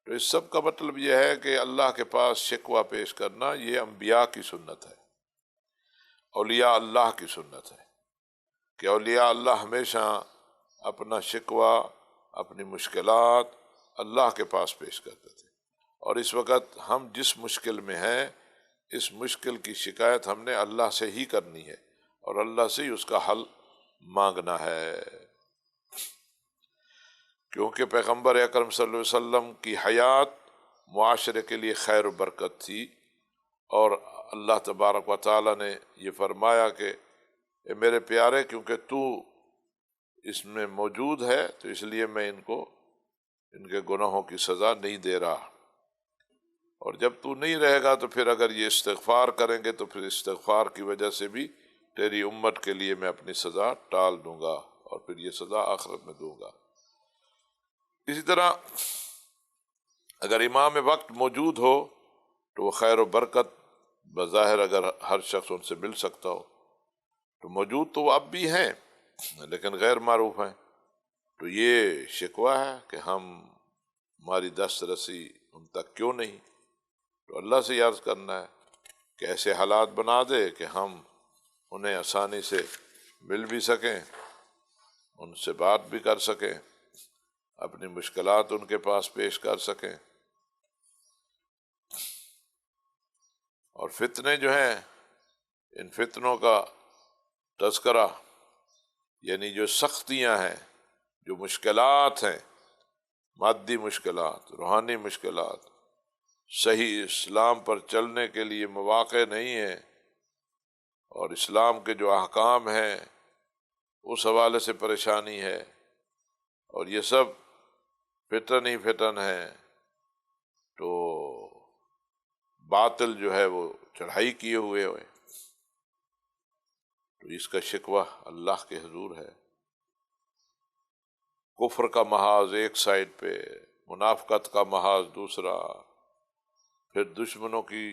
Speaker 2: تو اس سب کا مطلب یہ ہے کہ اللہ کے پاس شکوہ پیش کرنا یہ انبیاء کی سنت ہے، اولیاء اللہ کی سنت ہے، کہ اولیاء اللہ ہمیشہ اپنا شکوہ، اپنی مشکلات اللہ کے پاس پیش کرتے تھے، اور اس وقت ہم جس مشکل میں ہیں اس مشکل کی شکایت ہم نے اللہ سے ہی کرنی ہے اور اللہ سے ہی اس کا حل مانگنا ہے، کیونکہ پیغمبر اکرم صلی اللہ علیہ وسلم کی حیات معاشرے کے لیے خیر و برکت تھی، اور اللہ تبارک و تعالیٰ نے یہ فرمایا کہ اے میرے پیارے، کیونکہ تو اس میں موجود ہے تو اس لیے میں ان کے گناہوں کی سزا نہیں دے رہا، اور جب تو نہیں رہے گا تو پھر اگر یہ استغفار کریں گے تو پھر استغفار کی وجہ سے بھی تیری امت کے لیے میں اپنی سزا ٹال دوں گا، اور پھر یہ سزا آخرت میں دوں گا۔ اسی طرح اگر امام وقت موجود ہو تو وہ خیر و برکت بظاہر اگر ہر شخص ان سے مل سکتا ہو تو موجود تو وہ اب بھی ہیں لیکن غیر معروف ہیں، تو یہ شکوہ ہے کہ ہماری دست رسی ان تک کیوں نہیں، تو اللہ سے عرض کرنا ہے کہ ایسے حالات بنا دے کہ ہم انہیں آسانی سے مل بھی سکیں، ان سے بات بھی کر سکیں، اپنی مشکلات ان کے پاس پیش کر سکیں، اور فتنے جو ہیں ان فتنوں کا تذکرہ، یعنی جو سختیاں ہیں، جو مشکلات ہیں، مادی مشکلات، روحانی مشکلات، صحیح اسلام پر چلنے کے لیے مواقع نہیں ہیں، اور اسلام کے جو احکام ہیں اس حوالے سے پریشانی ہے، اور یہ سب فتن ہی فتن ہیں، تو باطل جو ہے وہ چڑھائی کیے ہوئے ہوئے، تو اس کا شکوہ اللہ کے حضور ہے۔ کفر کا محاذ ایک سائڈ پہ، منافقت کا محاذ دوسرا، پھر دشمنوں کی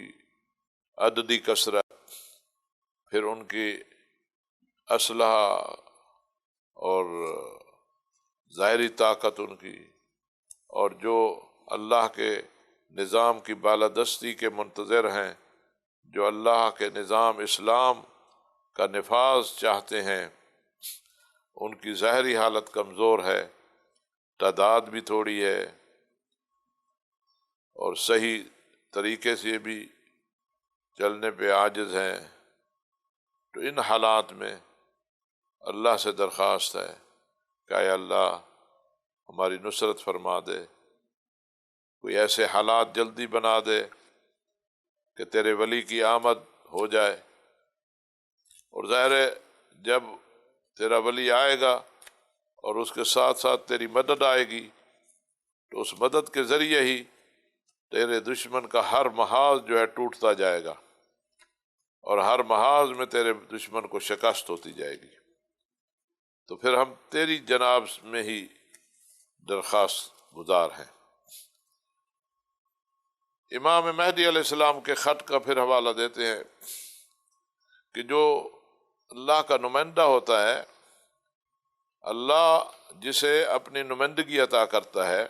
Speaker 2: عددی کثرت، پھر ان کی اسلحہ اور ظاہری طاقت ان کی، اور جو اللہ کے نظام کی بالادستی کے منتظر ہیں، جو اللہ کے نظام اسلام کا نفاذ چاہتے ہیں، ان کی ظاہری حالت کمزور ہے، تعداد بھی تھوڑی ہے، اور صحیح طریقے سے بھی چلنے پہ عاجز ہیں، تو ان حالات میں اللہ سے درخواست ہے کہ اے اللہ ہماری نصرت فرما دے، کوئی ایسے حالات جلدی بنا دے کہ تیرے ولی کی آمد ہو جائے، اور ظاہر ہے جب تیرا ولی آئے گا اور اس کے ساتھ ساتھ تیری مدد آئے گی تو اس مدد کے ذریعے ہی تیرے دشمن کا ہر محاذ جو ہے ٹوٹتا جائے گا، اور ہر محاذ میں تیرے دشمن کو شکست ہوتی جائے گی، تو پھر ہم تیری جناب میں ہی درخواست گزار ہیں۔ امام مہدی علیہ السلام کے خط کا پھر حوالہ دیتے ہیں کہ جو اللہ کا نمائندہ ہوتا ہے، اللہ جسے اپنی نمائندگی عطا کرتا ہے،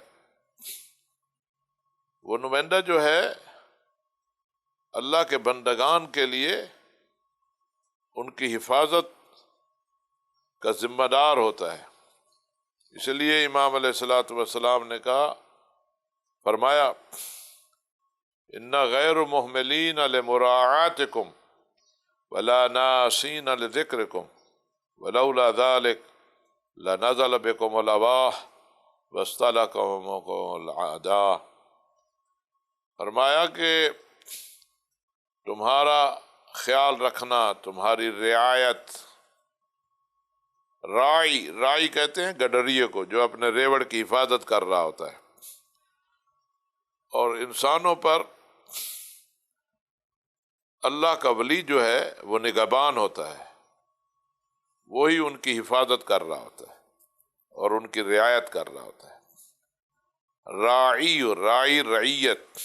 Speaker 2: وہ نمائندہ جو ہے اللہ کے بندگان کے لیے ان کی حفاظت کا ذمہ دار ہوتا ہے۔ اس لیے امام علیہ الصلوۃ والسلام نے فرمایا ان غیر محملین لمراعاتکم ولا ناسین لذکرکم ولولا ذلک لنزل بکم الاباح واستلقمکم الاعداء۔ فرمایا کہ تمہارا خیال رکھنا، تمہاری رعایت، راعی کہتے ہیں گڈریے کو جو اپنے ریوڑ کی حفاظت کر رہا ہوتا ہے، اور انسانوں پر اللہ کا ولی جو ہے وہ نگہبان ہوتا ہے، وہی ان کی حفاظت کر رہا ہوتا ہے اور ان کی رعایت کر رہا ہوتا ہے۔ راعی رعیت،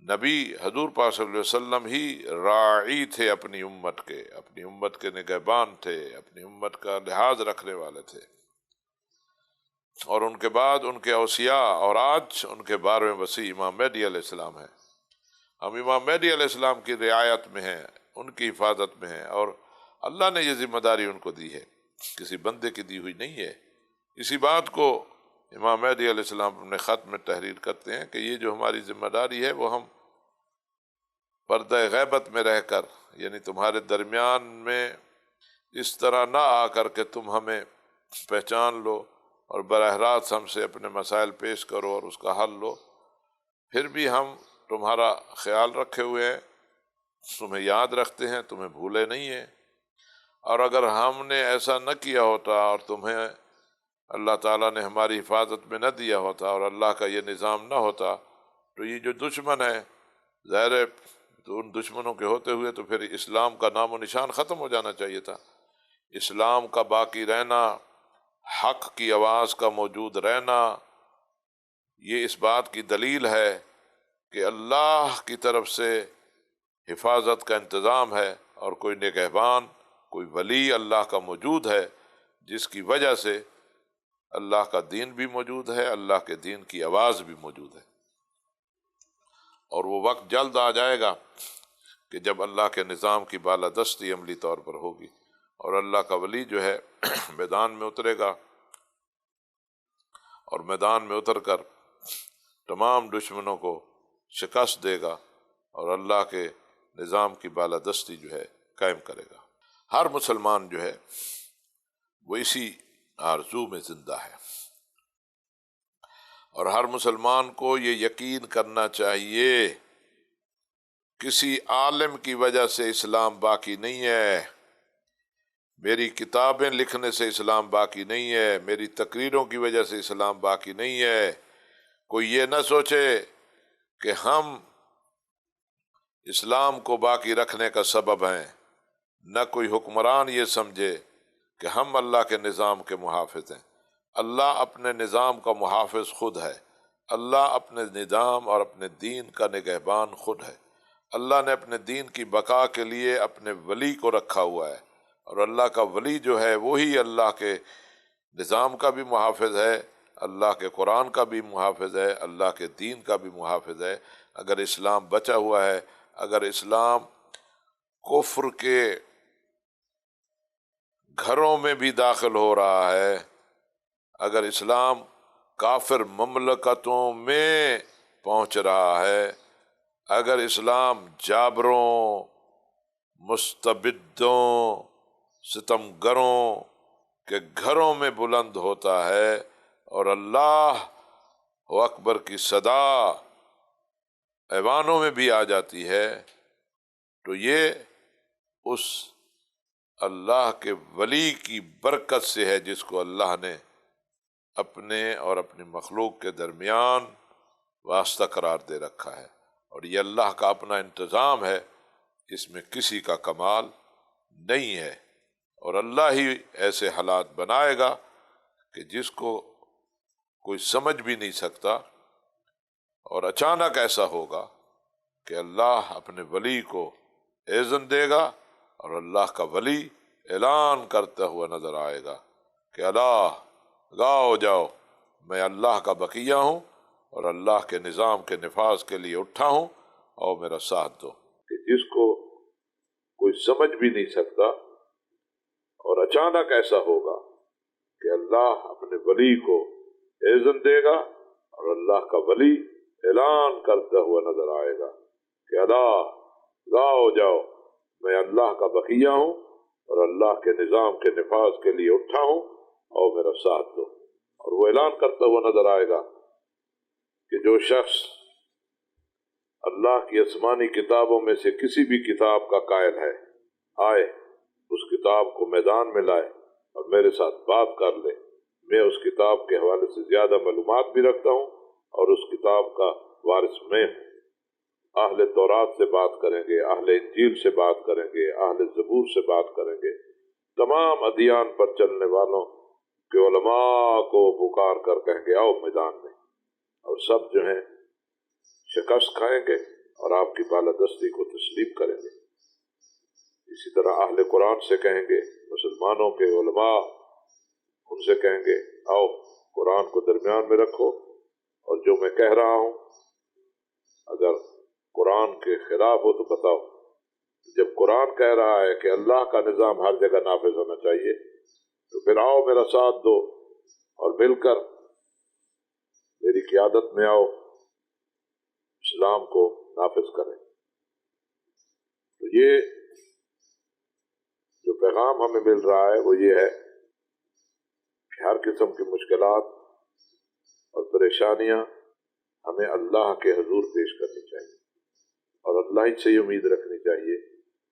Speaker 2: نبی حضور پاک صلی اللہ علیہ وسلم ہی راعی تھے اپنی امت کے نگہبان تھے، اپنی امت کا لحاظ رکھنے والے تھے، اور ان کے بعد ان کے اوصیاء، اور آج ان کے 12ویں وصی امام مہدی علیہ السلام ہیں۔ ہم امام مہدی علیہ السلام کی رعایت میں ہیں، ان کی حفاظت میں ہیں، اور اللہ نے یہ ذمہ داری ان کو دی ہے۔ کسی بندے کی دی ہوئی نہیں ہے۔ اسی بات کو امام مہدی علیہ السلام اپنے خط میں تحریر کرتے ہیں کہ یہ جو ہماری ذمہ داری ہے وہ ہم پردہ غیبت میں رہ کر، یعنی تمہارے درمیان میں اس طرح نہ آ کر کے تم ہمیں پہچان لو اور براہ راست ہم سے اپنے مسائل پیش کرو اور اس کا حل لو، پھر بھی ہم تمہارا خیال رکھے ہوئے ہیں، تمہیں یاد رکھتے ہیں، تمہیں بھولے نہیں ہیں۔ اور اگر ہم نے ایسا نہ کیا ہوتا اور تمہیں اللہ تعالیٰ نے ہماری حفاظت میں نہ دیا ہوتا اور اللہ کا یہ نظام نہ ہوتا تو یہ جو دشمن ہے، ظاہر ہے تو ان دشمنوں کے ہوتے ہوئے تو پھر اسلام کا نام و نشان ختم ہو جانا چاہیے تھا۔ اسلام کا باقی رہنا، حق کی آواز کا موجود رہنا، یہ اس بات کی دلیل ہے کہ اللہ کی طرف سے حفاظت کا انتظام ہے اور کوئی نگہبان، کوئی ولی اللہ کا موجود ہے، جس کی وجہ سے اللہ کا دین بھی موجود ہے، اللہ کے دین کی آواز بھی موجود ہے۔ اور وہ وقت جلد آ جائے گا کہ جب اللہ کے نظام کی بالادستی عملی طور پر ہوگی اور اللہ کا ولی جو ہے میدان میں اترے گا اور میدان میں اتر کر تمام دشمنوں کو شکست دے گا اور اللہ کے نظام کی بالادستی جو ہے قائم کرے گا۔ ہر مسلمان جو ہے وہ اسی آرزو میں زندہ ہے، اور ہر مسلمان کو یہ یقین کرنا چاہیے کسی عالم کی وجہ سے اسلام باقی نہیں ہے، میری کتابیں لکھنے سے اسلام باقی نہیں ہے، میری تقریروں کی وجہ سے اسلام باقی نہیں ہے۔ کوئی یہ نہ سوچے کہ ہم اسلام کو باقی رکھنے کا سبب ہیں، نہ کوئی حکمران یہ سمجھے کہ ہم اللہ کے نظام کے محافظ ہیں۔ اللہ اپنے نظام کا محافظ خود ہے، اللہ اپنے نظام اور اپنے دین کا نگہبان خود ہے۔ اللہ نے اپنے دین کی بقا کے لیے اپنے ولی کو رکھا ہوا ہے، اور اللہ کا ولی جو ہے وہی اللہ کے نظام کا بھی محافظ ہے، اللہ کے قرآن کا بھی محافظ ہے، اللہ کے دین کا بھی محافظ ہے۔ اگر اسلام بچا ہوا ہے، اگر اسلام کفر کے گھروں میں بھی داخل ہو رہا ہے، اگر اسلام کافر مملکتوں میں پہنچ رہا ہے، اگر اسلام جابروں، مستبدوں، ستمگروں کے گھروں میں بلند ہوتا ہے اور اللہ اکبر کی صدا ایوانوں میں بھی آ جاتی ہے، تو یہ اس اللہ کے ولی کی برکت سے ہے جس کو اللہ نے اپنے اور اپنی مخلوق کے درمیان واسطہ قرار دے رکھا ہے، اور یہ اللہ کا اپنا انتظام ہے، اس میں کسی کا کمال نہیں ہے، اور اللہ ہی ایسے حالات بنائے گا کہ جس کو کوئی سمجھ بھی نہیں سکتا، اور اچانک ایسا ہوگا کہ اللہ اپنے ولی کو اذن دے گا اور اللہ کا ولی اعلان کرتا ہوا نظر آئے گا کہ اللہ گاؤ جاؤ، میں اللہ کا بقیہ ہوں اور اللہ کے نظام کے نفاذ کے لیے اٹھا ہوں، اور میرا ساتھ دو۔ کہ جس کو کوئی سمجھ بھی نہیں سکتا، اور اچانک ایسا ہوگا کہ اللہ اپنے ولی کو اذن دے گا اور اللہ کا ولی اعلان کرتا ہوا نظر آئے گا کہ اللہ گاؤ جاؤ، میں اللہ کا بقیہ ہوں اور اللہ کے نظام کے نفاذ کے لیے اٹھا ہوں، اور میرا ساتھ دو۔ اور وہ اعلان کرتا ہوا نظر آئے گا کہ جو شخص اللہ کی آسمانی کتابوں میں سے کسی بھی کتاب کا قائل ہے، آئے اس کتاب کو میدان میں لائے اور میرے ساتھ بات کر لے۔ میں اس کتاب کے حوالے سے زیادہ معلومات بھی رکھتا ہوں اور اس کتاب کا وارث میں ہوں۔ اہل تورات سے بات کریں گے، اہل انجیل سے بات کریں گے، اہل زبور سے بات کریں گے، تمام ادیان پر چلنے والوں کے علماء کو پکار کر کہیں گے آؤ میدان میں، اور سب جو ہیں شکست کھائیں گے اور آپ کی بالادستی کو تسلیم کریں گے۔ اسی طرح اہل قرآن سے کہیں گے، مسلمانوں کے علماء ان سے کہیں گے آؤ قرآن کو درمیان میں رکھو، اور جو میں کہہ رہا ہوں اگر قرآن کے خلاف ہو تو بتاؤ۔ جب قرآن کہہ رہا ہے کہ اللہ کا نظام ہر جگہ نافذ ہونا چاہیے، تو پھر آؤ میرا ساتھ دو اور مل کر میری قیادت میں آؤ، اسلام کو نافذ کریں۔ تو یہ جو پیغام ہمیں مل رہا ہے وہ یہ ہے کہ ہر قسم کی مشکلات اور پریشانیاں ہمیں اللہ کے حضور پیش کرنی چاہیے، اور اللہ ہی سے یہ امید رکھنی چاہیے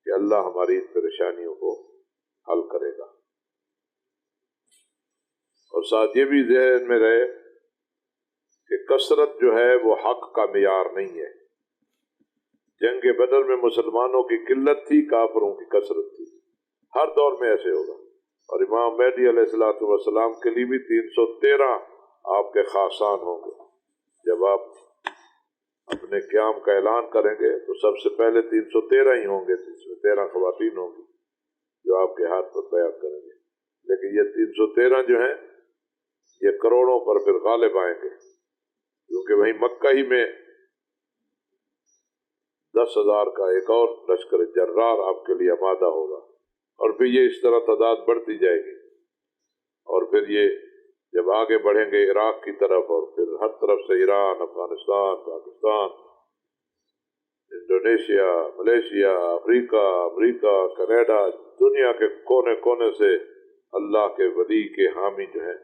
Speaker 2: کہ اللہ ہماری ان پریشانیوں کو حل کرے گا۔ اور ساتھ یہ بھی ذہن میں رہے کہ کثرت جو ہے وہ حق کا معیار نہیں ہے۔ جنگ بدر میں مسلمانوں کی قلت تھی، کافروں کی کثرت تھی، ہر دور میں ایسے ہوگا۔ اور امام مہدی علیہ السلام کے لیے بھی 313 آپ کے خاصان ہوں گے۔ جب آپ اپنے قیام کا اعلان کریں گے تو سب سے پہلے 313 ہی ہوں گے، جس میں 13 خواتین ہوں گی جو آپ کے ہاتھ پر بیعت کریں گے۔ لیکن یہ 313 جو ہیں یہ کروڑوں پر پھر غالب آئیں گے، کیونکہ وہیں مکہ ہی میں 10,000 کا ایک اور لشکر جرار آپ کے لیے آمادہ ہوگا، اور پھر یہ اس طرح تعداد بڑھتی جائے گی، اور پھر یہ جب آگے بڑھیں گے عراق کی طرف، اور پھر ہر طرف سے ایران، افغانستان، پاکستان، انڈونیشیا، ملیشیا، افریقہ، امریکہ، کینیڈا، دنیا کے کونے کونے سے اللہ کے ولی کے حامی جو ہیں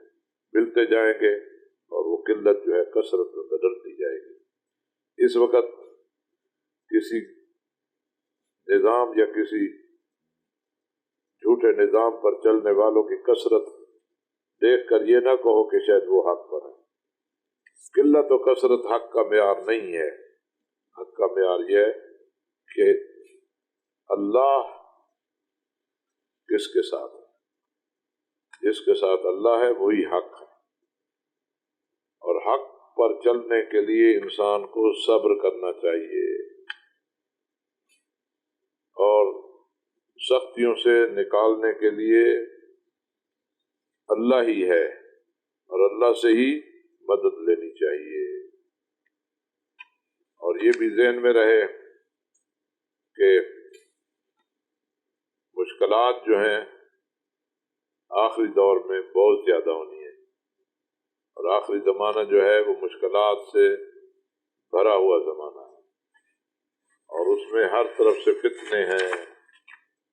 Speaker 2: ملتے جائیں گے، اور وہ قلت جو ہے کثرت میں بدلتی جائے گی۔ اس وقت کسی نظام یا کسی جھوٹے نظام پر چلنے والوں کی کثرت دیکھ کر یہ نہ کہو کہ شاید وہ حق پر ہے۔ قلت و کثرت حق کا معیار نہیں ہے۔ حق کا معیار یہ ہے کہ اللہ کس کے ساتھ ہے، جس کے ساتھ اللہ ہے وہی حق ہے، اور حق پر چلنے کے لیے انسان کو صبر کرنا چاہیے، اور سختیوں سے نکالنے کے لیے اللہ ہی ہے، اور اللہ سے ہی مدد لینی چاہیے۔ اور یہ بھی ذہن میں رہے کہ مشکلات جو ہیں آخری دور میں بہت زیادہ ہونی ہے، اور آخری زمانہ جو ہے وہ مشکلات سے بھرا ہوا زمانہ ہے، اور اس میں ہر طرف سے فتنے ہیں،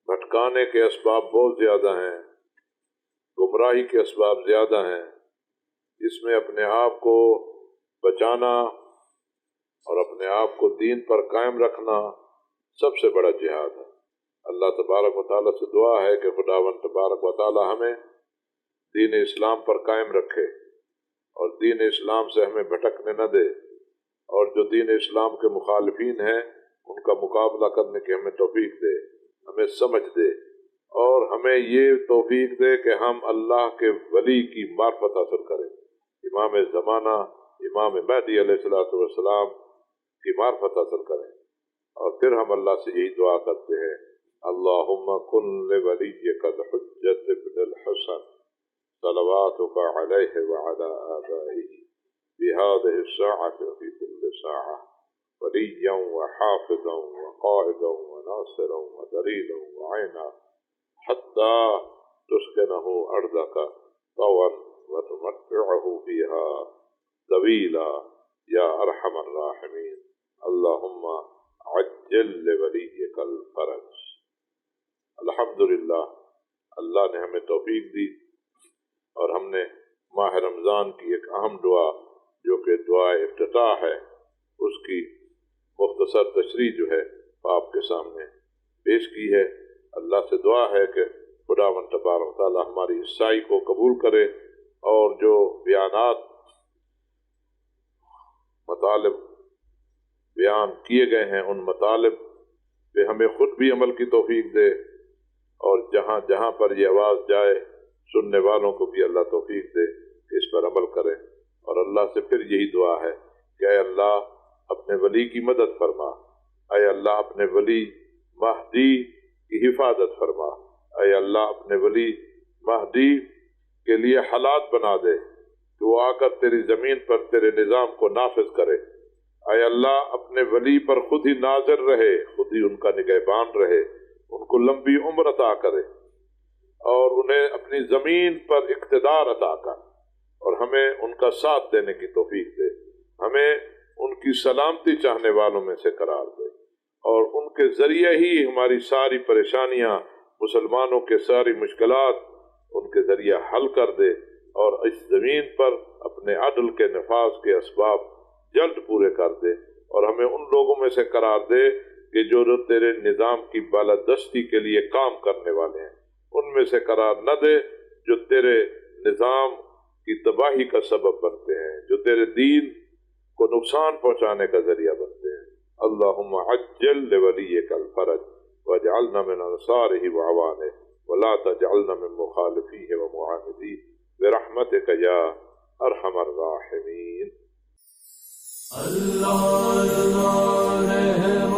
Speaker 2: بھٹکانے کے اسباب بہت زیادہ ہیں، گمراہی کے اسباب زیادہ ہیں۔ اس میں اپنے آپ کو بچانا اور اپنے آپ کو دین پر قائم رکھنا سب سے بڑا جہاد ہے۔ اللہ تبارک و تعالیٰ سے دعا ہے کہ خداوند تبارک و تعالیٰ ہمیں دین اسلام پر قائم رکھے، اور دین اسلام سے ہمیں بھٹکنے نہ دے، اور جو دین اسلام کے مخالفین ہیں ان کا مقابلہ کرنے کی ہمیں توفیق دے، ہمیں سمجھ دے، اور ہمیں یہ توفیق دے کہ ہم اللہ کے ولی کی معرفت حاصل کریں، امام زمانہ امام مہدی علیہ السلام کی معرفت حاصل کریں۔ اور پھر ہم اللہ سے یہی دعا کرتے ہیں، اللہم کن لولیک الحجۃ ابن الحسن صلواتک علیہ وعلی آبائہ بهذه الساعة وفي كل ساعة وليا وحافظا وقائدا وناصرا ودليلا وعينا حتى تسكنه أرضك طوعا وتمتعه فيها طويلا يا أرحم الراحمين اللهم عجل لوليك الفرج۔ الحمدللہ، اللہ نے ہمیں توفیق دی، اور ہم نے ماہ رمضان کی ایک اہم دعا جو کہ دعا افتتاح ہے، اس کی مختصر تشریح جو ہے آپ کے سامنے پیش کی ہے۔ اللہ سے دعا ہے کہ خداوند تبارک و تعالی ہماری اس سعی کو قبول کرے، اور جو بیانات مطالب بیان کیے گئے ہیں ان مطالب پہ ہمیں خود بھی عمل کی توفیق دے، اور جہاں جہاں پر یہ آواز جائے سننے والوں کو بھی اللہ توفیق دے کہ اس پر عمل کریں۔ اور اللہ سے پھر یہی دعا ہے کہ اے اللہ اپنے ولی کی مدد فرما، اے اللہ اپنے ولی مہدی کی حفاظت فرما، اے اللہ اپنے ولی مہدی کے لیے حالات بنا دے کہ وہ آ کر تیری زمین پر تیرے نظام کو نافذ کرے۔ اے اللہ اپنے ولی پر خود ہی ناظر رہے، خود ہی ان کا نگہبان رہے، ان کو لمبی عمر عطا کرے، اور انہیں اپنی زمین پر اقتدار عطا کر، اور ہمیں ان کا ساتھ دینے کی توفیق دے، ہمیں ان کی سلامتی چاہنے والوں میں سے قرار دے، اور ان کے ذریعے ہی ہماری ساری پریشانیاں، مسلمانوں کے ساری مشکلات ان کے ذریعے حل کر دے، اور اس زمین پر اپنے عدل کے نفاذ کے اسباب جلد پورے کر دے، اور ہمیں ان لوگوں میں سے قرار دے کہ جو تیرے نظام کی بالادستی کے لیے کام کرنے والے ہیں، ان میں سے قرار نہ دے جو تیرے نظام کی تباہی کا سبب بنتے ہیں، جو تیرے دین کو نقصان پہنچانے کا ذریعہ بنتے ہیں۔ اللہم عجل لولیک الفرج واجعلنا من انصارہ وعوانہ ولا تجعلنا من مخالفیہ ومعاندیہ برحمتک یا ارحم الراحمین۔
Speaker 1: اللہ اللہ رحم